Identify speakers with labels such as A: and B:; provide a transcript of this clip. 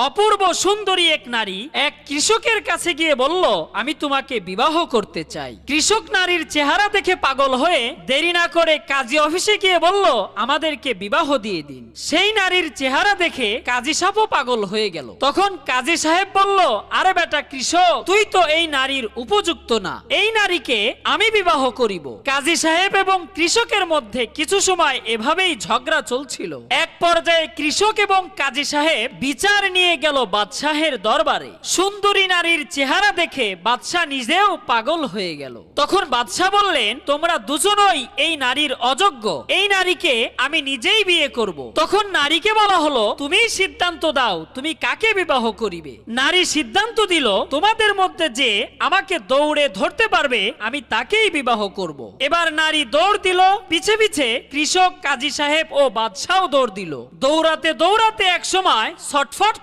A: অপূর্ব সুন্দরী এক নারী এক কৃষকের কাছে গিয়ে বলল, আমি তোমাকে বিবাহ করতে চাই। কৃষক নারীর চেহারা দেখে পাগল হয়ে দেরি না করে কাজী অফিসে গিয়ে বলল, আমাদেরকে বিবাহ দিয়ে দিন। সেই নারীর চেহারা দেখে কাজী সাহেবও পাগল হয়ে গেল। তখন কাজী সাহেব বলল, আরে বেটা কৃষক, তুই তো এই নারীর উপযুক্ত না, এই নারীকে আমি বিবাহ করিব। কাজী সাহেব এবং কৃষকের মধ্যে কিছু সময় এভাবেই ঝগড়া চলছিল। এক পর্যায়ে কৃষক এবং কাজী সাহেব বিচার নিয়ে গেল বাদশাহের দরবারে। সুন্দরী নারীর চেহারা দেখে বাদশাহ নিজেও পাগল হয়ে গেল। তখন বাদশাহ বললেন, তোমরা দুজনই এই নারীর অযোগ্য, এই নারীকে আমি নিজেই বিয়ে করব। তখন নারীকে বলা হলো, তুমি সিদ্ধান্ত দাও, তুমি কাকে বিবাহ করিবে। নারী সিদ্ধান্ত দিল, তোমাদের মধ্যে যে আমাকে দৌড়ে ধরতে পারবে আমি তাকেই বিবাহ করব। এবার নারী দৌড় দিল, পিছে পিছে কৃষক, কাজী সাহেব ও বাদশাহ দৌড় দিল। দৌড়াতে দৌড়াতে এক সময় ছটফট